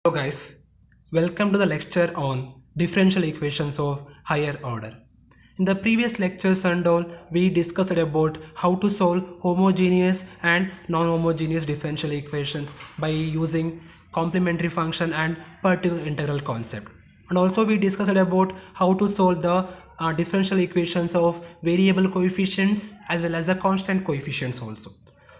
Hello guys, welcome to the lecture on differential equations of higher order. In the previous lectures and all, we discussed about how to solve homogeneous and non-homogeneous differential equations by using complementary function and particular integral concept. And also we discussed about how to solve the differential equations of variable coefficients as well as the constant coefficients also.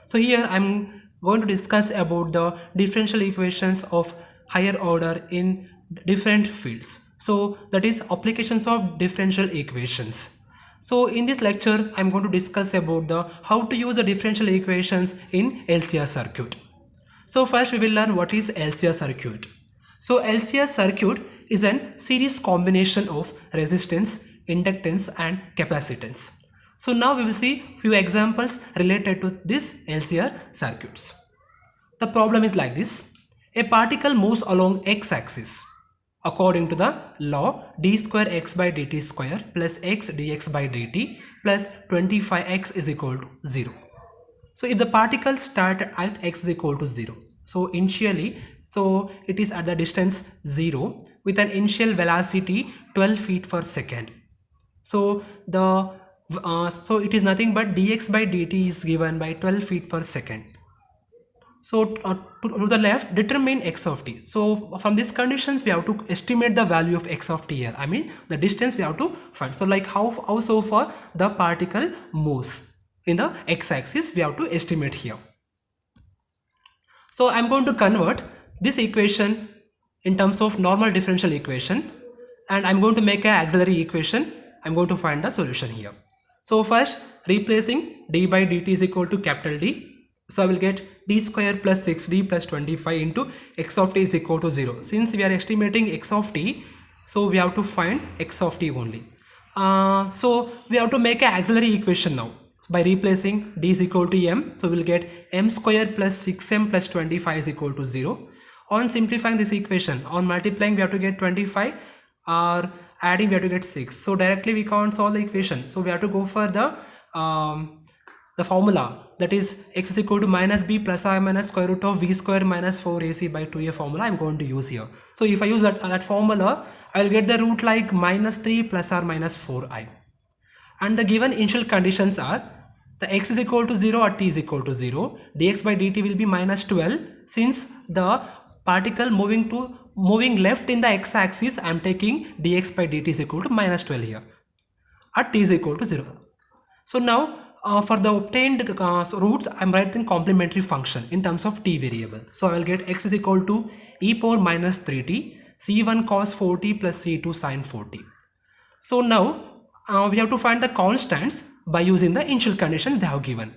So here I'm going to discuss about the differential equations of higher order in different fields. So that is applications of differential equations. So in this lecture I'm going to discuss about the how to use the differential equations in LCR circuit. So first we will learn what is LCR circuit. So LCR circuit is a series combination of resistance, inductance and capacitance. So now we will see few examples related to this LCR circuits. The problem is like this. A particle moves along x-axis according to the law d square x by dt square plus x dx by dt plus 25x is equal to 0. So if the particle start at x is equal to 0, so initially, so it is at the distance 0 with an initial velocity 12 feet per second. So so it is nothing but dx by dt is given by 12 feet per second. So to the left, determine x of t. So from these conditions we have to estimate the value of x of t here. I mean the distance we have to find. So like how so far the particle moves in the x-axis we have to estimate here. So I'm going to convert this equation in terms of normal differential equation and I'm going to make an auxiliary equation. I'm going to find the solution here. So first replacing d by dt is equal to capital D. So I will get d square plus 6d plus 25 into x of t is equal to 0. Since we are estimating x of t, so we have to find x of t only. So we have to make an auxiliary equation now by replacing d is equal to m. So we will get m square plus 6m plus 25 is equal to 0. On simplifying this equation, on multiplying we have to get 25, or adding we have to get 6. So directly we can't solve the equation. So we have to go for the formula, that is x is equal to minus b plus or minus square root of v square minus 4ac by 2a formula I'm going to use here. So if I use that formula, I will get the root like minus 3 plus or minus 4i. And the given initial conditions are the x is equal to 0 or t is equal to 0, dx by dt will be minus 12. Since the particle moving left in the x-axis, I am taking dx by dt is equal to minus 12 here at t is equal to 0. So now for the obtained roots, I am writing complementary function in terms of t variable. So I will get x is equal to e power minus 3t c1 cos 4t plus c2 sin 4t. So now we have to find the constants by using the initial conditions they have given.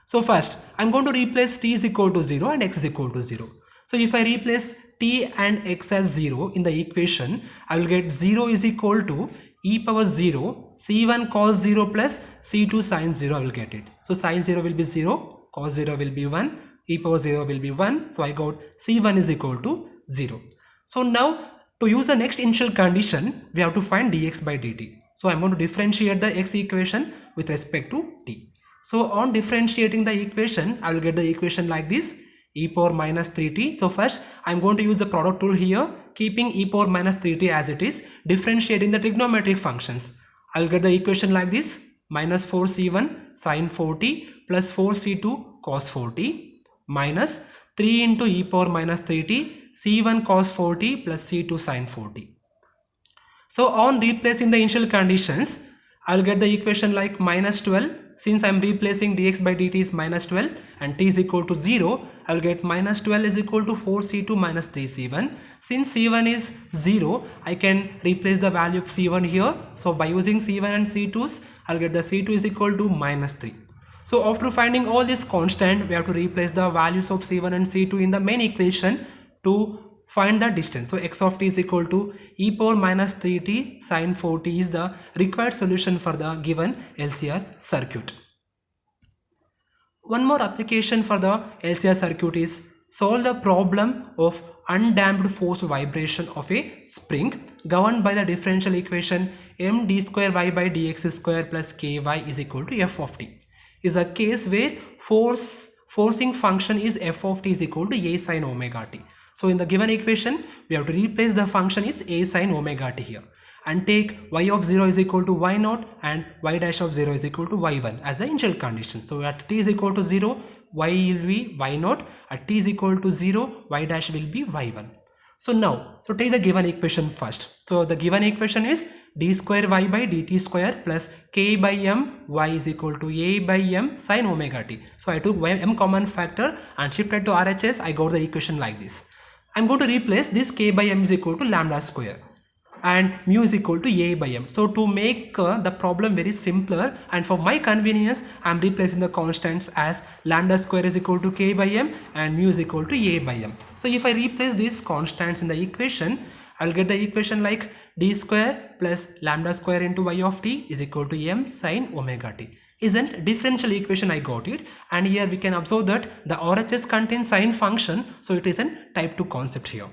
So first I am going to replace t is equal to 0 and x is equal to 0. So if I replace t and x as 0 in the equation, I will get 0 is equal to e power 0 c1 cos 0 plus c2 sin 0. I will get it. So sin 0 will be 0, cos 0 will be 1, e power 0 will be 1. So I got c1 is equal to 0. So now to use the next initial condition, we have to find dx by dt. So I'm going to differentiate the x equation with respect to t. So on differentiating the equation, I will get the equation like this, e power minus 3t. So first I'm going to use the product rule here, keeping e power minus 3t as it is, differentiating the trigonometric functions. I will get the equation like this, minus 4c1 sin 4t plus 4c2 cos 4t minus 3 into e power minus 3t c1 cos 4t plus c2 sin 4t. So on replacing the initial conditions, I will get the equation like minus 12. Since I am replacing dx by dt is minus 12 and t is equal to 0, I will get minus 12 is equal to 4c2 minus 3c1. Since c1 is 0, I can replace the value of c1 here. So by using c1 and c2s, I will get the c2 is equal to minus 3. So after finding all this constant, we have to replace the values of c1 and c2 in the main equation to find the distance. So x of t is equal to e power minus 3t sin 4t is the required solution for the given LCR circuit. One more application for the LCR circuit is solve the problem of undamped force vibration of a spring governed by the differential equation m d square y by dx square plus ky is equal to f of t. Is a case where forcing function is f of t is equal to a sin omega t. So in the given equation, we have to replace the function is a sine omega t here and take y of 0 is equal to y0 and y dash of 0 is equal to y1 as the initial condition. So at t is equal to 0, y will be y0, at t is equal to 0, y dash will be y1. So now, take the given equation first. So the given equation is d square y by dt square plus k by m y is equal to a by m sine omega t. So I took m common factor and shifted to RHS. I got the equation like this. I'm going to replace this k by m is equal to lambda square and mu is equal to a by m. So to make the problem very simpler and for my convenience, I am replacing the constants as lambda square is equal to k by m and mu is equal to a by m. So if I replace these constants in the equation, I will get the equation like d square plus lambda square into y of t is equal to m sine omega t. Isn't differential equation, I got it, and here we can observe that the RHS contains sine function, so it is a type 2 concept here.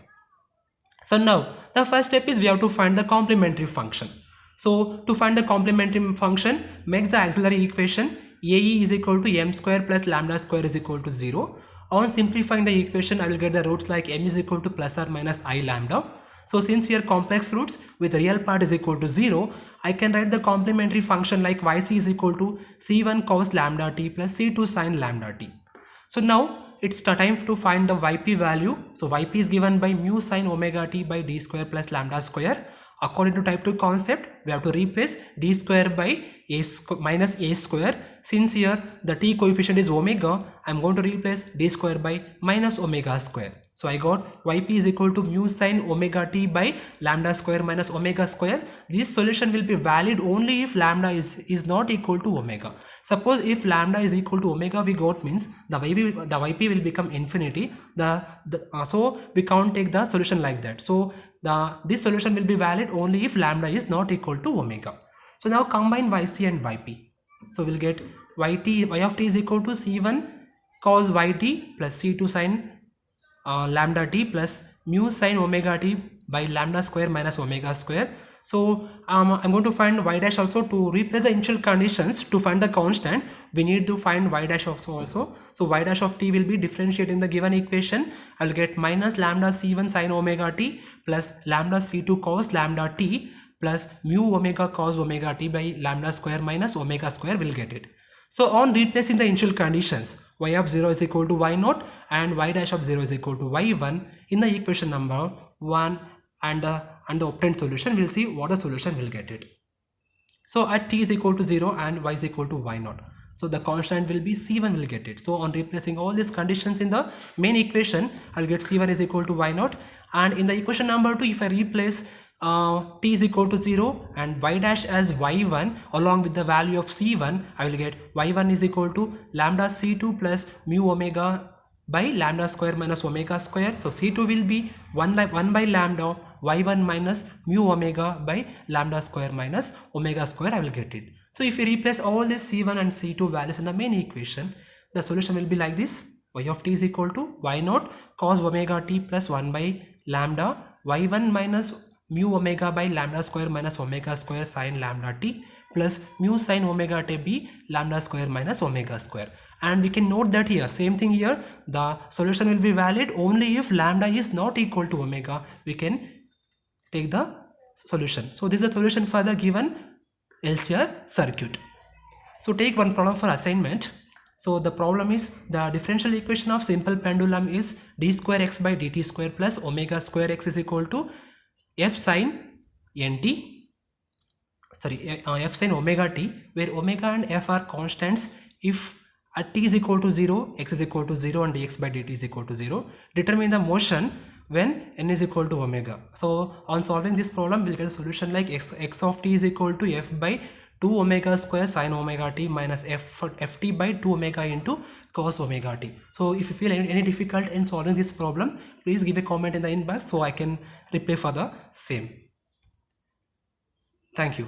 So now the first step is we have to find the complementary function. So to find the complementary function, make the auxiliary equation ae is equal to m square plus lambda square is equal to 0. On simplifying the equation, I will get the roots like m is equal to plus or minus I lambda. So since here complex roots with real part is equal to 0, I can write the complementary function like yc is equal to c1 cos lambda t plus c2 sin lambda t. So now it's time to find the yp value. So yp is given by mu sine omega t by d square plus lambda square. According to type 2 concept, we have to replace d square by minus a square. Since here the t coefficient is omega, I am going to replace d square by minus omega square. So I got yp is equal to mu sine omega t by lambda square minus omega square. This solution will be valid only if lambda is not equal to omega. Suppose if lambda is equal to omega, we got means the yp will become infinity. So we can't take the solution like that. So this solution will be valid only if lambda is not equal to omega. So now combine yc and yp. So we'll get y of t is equal to c1 cos yt plus c2 sin lambda t plus mu sine omega t by lambda square minus omega square. So I'm going to find y dash also. To replace the initial conditions to find the constant, we need to find y dash also. So y dash of t will be differentiated in the given equation. I will get minus lambda c1 sin omega t plus lambda c2 cos lambda t plus mu omega cos omega t by lambda square minus omega square, will get it. So on replacing the initial conditions, y of 0 is equal to y0 and y dash of 0 is equal to y1 in the equation number 1 and the obtained solution, we'll see what the solution will get it. So at t is equal to 0 and y is equal to y0. So the constant will be c1, will get it. So on replacing all these conditions in the main equation, I'll get c1 is equal to y0, and in the equation number 2, if I replace t is equal to 0 and y dash as y1 along with the value of c1, I will get y1 is equal to lambda c2 plus mu omega by lambda square minus omega square. So c2 will be 1 by lambda y1 minus mu omega by lambda square minus omega square, I will get it. So if you replace all these c1 and c2 values in the main equation, the solution will be like this. Y of t is equal to y0 cos omega t plus 1 by lambda y1 minus mu omega by lambda square minus omega square sin lambda t plus mu sin omega t by lambda square minus omega square. And we can note that here, same thing here, the solution will be valid only if lambda is not equal to omega. We can take the solution. So this is the solution for the given Lcr circuit. So take one problem for assignment. So the problem is the differential equation of simple pendulum is d square x by dt square plus omega square x is equal to f sin f sin omega t, where omega and f are constants. If at t is equal to 0, x is equal to 0 and dx by dt is equal to 0. Determine the motion when n is equal to omega. So on solving this problem, we'll get a solution like x of t is equal to f by 2 omega square sin omega t minus ft by 2 omega into cos omega t. So if you feel any difficult in solving this problem, please give a comment in the inbox so I can reply for the same. Thank you.